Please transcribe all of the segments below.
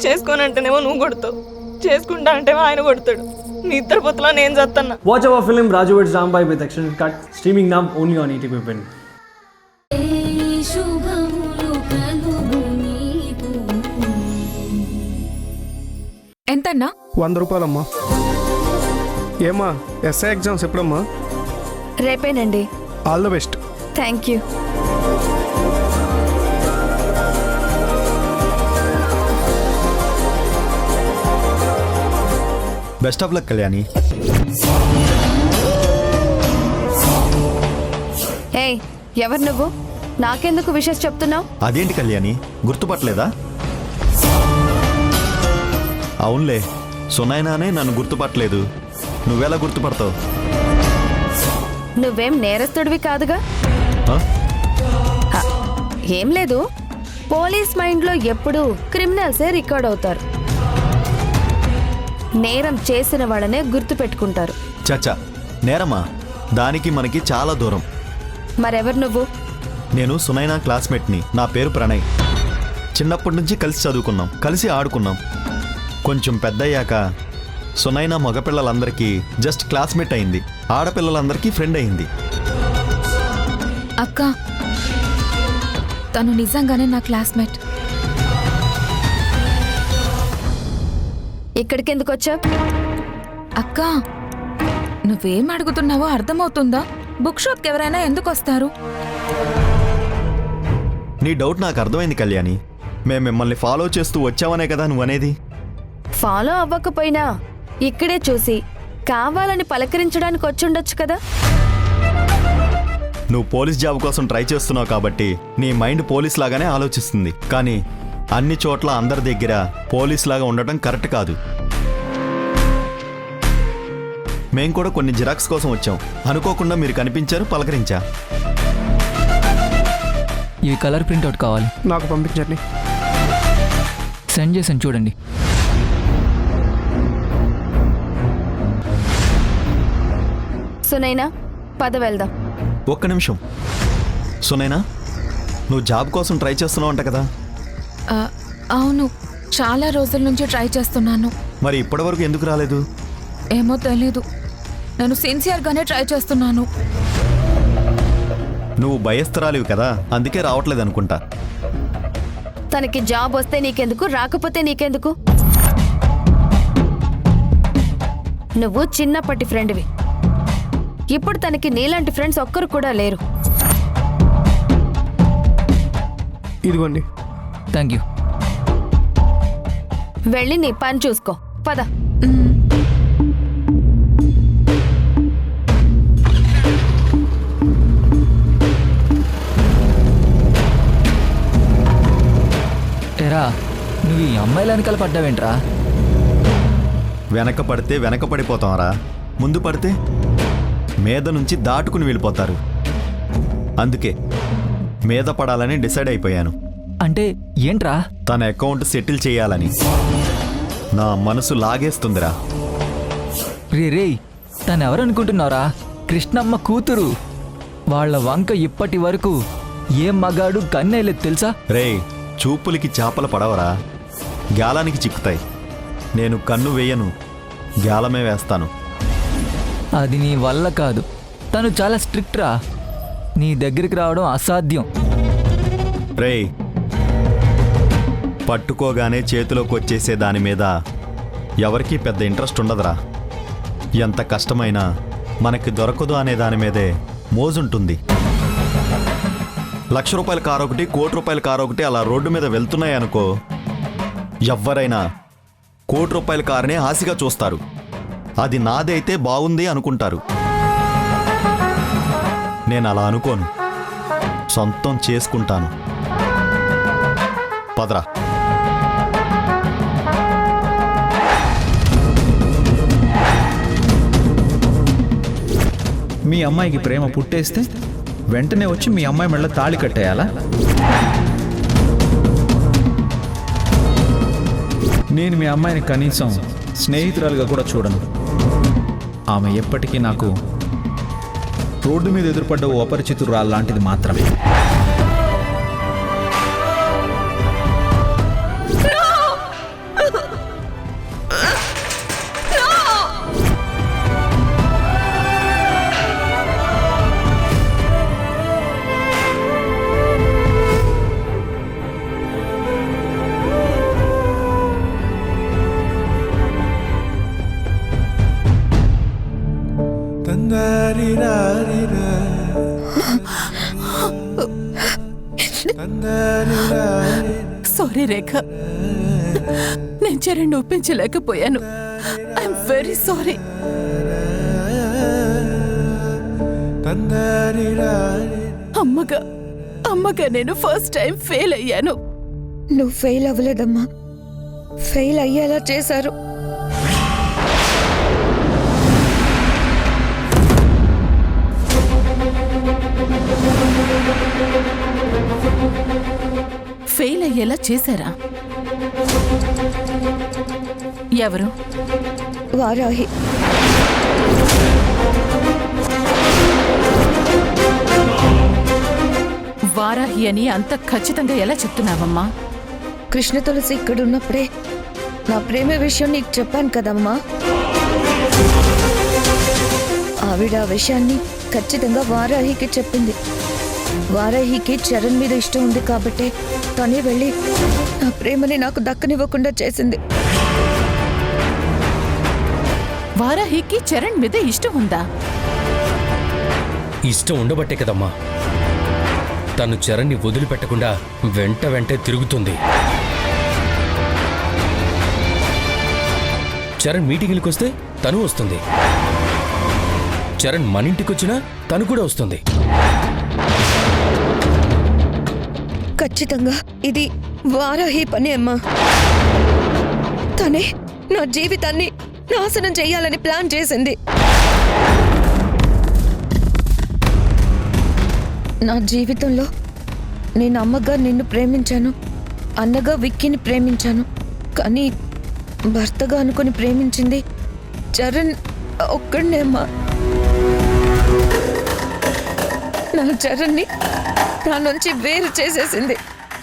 చేసుకోనంటేనేమో నువ్వు కొడతావు, చేసుకుంటా అంటేమో ఆయన కొడతాడు. నీ ఇద్దరు పొత్తులో నేను చేస్తున్నా. Watch our film Raju vs. Rambai with extended cut, streaming now only on ETV Win. ఎంతన్నా? 100 రూపాయలమ్మా. ఏమ్మా ఎస్ఐ ఎగ్జామ్స్ ఎప్పుడమ్మా? రేపేనండి. All the best. Thank you. Best of luck Kalyani. ఏయ్, ఎవరు నువ్వు? నాకెందుకు విషెస్ చెప్తున్నావు? అదేంటి కళ్యాణి, గుర్తుపట్టలేదా? అవునులే, సునైనానే నన్ను గుర్తుపట్టలేదు, నువ్వెలా గుర్తుపడతావు? నువ్వేం నేరస్తుడివి కాదుగా? ఏం లేదు, పోలీస్ మైండ్లో ఎప్పుడూ క్రిమినల్సే రికార్డ్ అవుతారు. నేరం చేసిన వాళ్ళనే గుర్తు పెట్టుకుంటారు. చచ్చా, నేరమా? దానికి మనకి చాలా దూరం. మరెవరు నువ్వు? నేను సునైనా క్లాస్మేట్ని. నా పేరు ప్రణయ్. చిన్నప్పటి నుంచి కలిసి చదువుకున్నాం, కలిసి ఆడుకున్నాం. కొంచెం పెద్దయ్యాక సునైనా మగపిల్లలందరికీ జస్ట్ క్లాస్మేట్ అయింది, ఆడపిల్లలందరికీ ఫ్రెండ్ అయింది. అక్క, తను నిజంగానే నా క్లాస్మేట్. ఇక్కడికి ఎందుకు వచ్చావు? అక్క, నువ్వేం అడుగుతున్నావో అర్థమవుతుందా? బుక్ షాప్కి ఎవరైనా ఎందుకు వస్తారు? నీ డౌట్ నాకు అర్థమైంది కళ్యాణి. మేము మిమ్మల్ని ఫాలో చేస్తూ వచ్చామనే కదా నువ్వనేది? ఫాలో అవ్వకపోయినా ఇక్కడే చూసి కావాలని పలకరించడానికి వచ్చుండొచ్చు కదా. నువ్వు పోలీస్ జాబ్ కోసం ట్రై చేస్తున్నావు కాబట్టి నీ మైండ్ పోలీస్ లాగానే ఆలోచిస్తుంది. కానీ అన్ని చోట్ల అందరి దగ్గర పోలీస్ లాగా ఉండటం కరెక్ట్ కాదు. మేం కూడా కొన్ని జిరాక్స్ కోసం వచ్చాం. అనుకోకుండా మీరు కనిపించారు, పలకరించా. ఈ కలర్ ప్రింట్అవుట్ కావాలి. నాకు పంపించండి. సెండ్ చేసాను చూడండి. సునైనా, పద వెళ్దాం. ఒక్క నిమిషం. సునైనా, నువ్వు జాబ్ కోసం ట్రై చేస్తున్నావు అంట కదా? అవును, చాలా రోజుల నుంచి ట్రై చేస్తున్నాను. మరి ఇప్పటివరకు ఎందుకు రాలేదు? ఏమో తెలీదు, నేను సిన్సియర్గానే ట్రై చేస్తున్నాను. నువ్వు భయస్థరాలివి కదా, అందుకే రావట్లేదు అనుకుంటా. తనకి జాబ్ వస్తే నీకెందుకు, రాకపోతే నీకెందుకు? నువ్వు చిన్నప్పటి ఫ్రెండ్వి. ఇప్పుడు తనకి నీలాంటి ఫ్రెండ్స్ ఒక్కరు కూడా లేరు. ఇదిగోండి. Thank you. వెళ్ళి నీ పని చూసుకో, పద. ఎరా, నువ్వు ఈ అమ్మాయిల వెనకాల పడ్డావేంట్రా? వెనక పడితే వెనక పడిపోతాంరా, ముందు పడితే మీద నుంచి దాటుకుని వెళ్ళిపోతారు. అందుకే మీద పడాలని డిసైడ్ అయిపోయాను. అంటే ఏంట్రా? తన అకౌంట్ సెటిల్ చేయాలని. నా మనసు లాగేస్తుందిరా. రే, తను ఎవరనుకుంటున్నారా? కృష్ణమ్మ కూతురు. వాళ్ళ వంక ఇప్పటి వరకు ఏ మగాడు కన్నేలేదు తెలుసా? రేయ్, చూపులకి చేపలు పడవరా, గాలానికి చిక్కుతాయి. నేను కన్ను వేయను, గాలమే వేస్తాను. అది నీ వల్ల కాదు. తను చాలా స్ట్రిక్ట్ రా. నీ దగ్గరికి రావడం అసాధ్యం. రేయ్, పట్టుకోగానే చేతిలోకి వచ్చేసే దాని మీద ఎవరికీ పెద్ద ఇంట్రెస్ట్ ఉండదురా. ఎంత కష్టమైనా మనకి దొరకదు అనే దాని మీదే మోజుంటుంది. ₹1,00,000 కారు ఒకటి, ₹1,00,00,000 కారు ఒకటి అలా రోడ్డు మీద వెళ్తున్నాయనుకో, ఎవ్వరైనా ₹1,00,00,000 కారునే ఆశగా చూస్తారు. అది నాదైతే బాగుంది అనుకుంటారు. నేను అలా అనుకోను, సొంతం చేసుకుంటాను. పదరా. మీ అమ్మాయికి ప్రేమ పుట్టేస్తే వెంటనే వచ్చి మీ అమ్మాయి మెడలో తాళి కట్టేయాలా? నేను మీ అమ్మాయిని కనీసం స్నేహితురాలుగా కూడా చూడను. ఆమె ఎప్పటికీ నాకు రోడ్డు మీద ఎదురుపడ్డ ఓ అపరిచితురాలు లాంటిది మాత్రమే. సారీ రేఖ, నేను చరణ్ ఒప్పించలేకపోయాను. I'm very sorry. అమ్మగా నేను ఫస్ట్ టైం ఫెయిల్ అయ్యాను. నువ్వు ఫెయిల్ అవ్వలేదమ్మా, ఫెయిల్ అయ్యేలా చేశారు. ఫెయిల్ అయ్యేలా చేశారా? ఎవరు? వారాహి. వారాహి అని అంత ఖచ్చితంగా ఎలా చెప్తున్నావమ్మా? కృష్ణ తులసి ఇక్కడున్నప్పుడే నా ప్రేమ విషయం నీకు చెప్పాను కదమ్మా. ఆవిడ ఆ విషయాన్ని ఖచ్చితంగా వారాహికి చెప్పింది. వారాహికి చరణ్ మీద ఇష్టం ఉంది కాబట్టి తనే వెళ్ళి నా ప్రేమని నాకు దక్కనివ్వకుండా చేసింది. వారాహికి చరణ్ మీద ఇష్టం ఉందా? ఇష్టం ఉండబట్టే కదమ్మా తను చరణ్ని వదిలిపెట్టకుండా వెంటే తిరుగుతుంది. చరణ్ మీటింగ్లకు వస్తే తను వస్తుంది, చరణ్ మన ఇంటికి వచ్చినా తను కూడా వస్తుంది. ఖచ్చితంగా ఇది వారాహి పని అమ్మా. తనే నా జీవితాన్ని నాశనం చెయ్యాలని ప్లాన్ చేసింది. నా జీవితంలో నేను అమ్మగా నిన్ను ప్రేమించాను, అన్నగా విక్కీని ప్రేమించాను. కానీ భర్తగా అనుకుని ప్రేమించింది చరణ్ ఒక్కడనే అమ్మా. నా చరణ్ని నా నుంచి వేరు చేసేసింది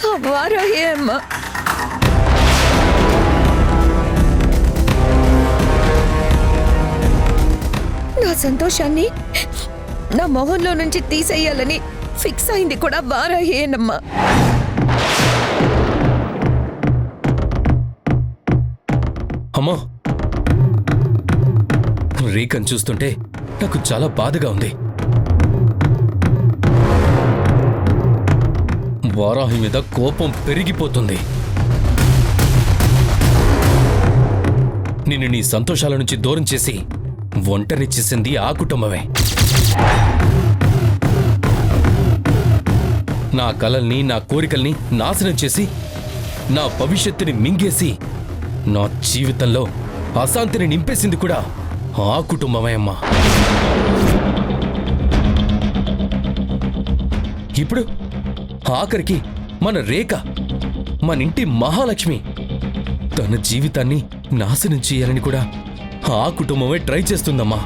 ఆ వారాహి అమ్మా. నా సంతోషాన్ని నా మొహంలో నుంచి తీసేయాలని ఫిక్స్ అయింది కూడా వారాహేనమ్మా. అమ్మా, రేఖను చూస్తుంటే నాకు చాలా బాధగా ఉంది. వారాహి మీద కోపం పెరిగిపోతుంది. నిన్ను నీ సంతోషాల నుంచి దూరం చేసి ఒంటరి చేసింది ఆ కుటుంబమే. నా కలల్ని, నా కోరికల్ని నాశనం చేసి నా భవిష్యత్తుని మింగేసి నా జీవితంలో అశాంతిని నింపేసింది కూడా ఆ కుటుంబమే అమ్మా. ఇప్పుడు ఆఖరికి మన రేఖ, మన ఇంటి మహాలక్ష్మి తన జీవితాన్ని నాశనం చేయాలని కూడా ఆ కుటుంబమే ట్రై చేస్తుందమ్మా.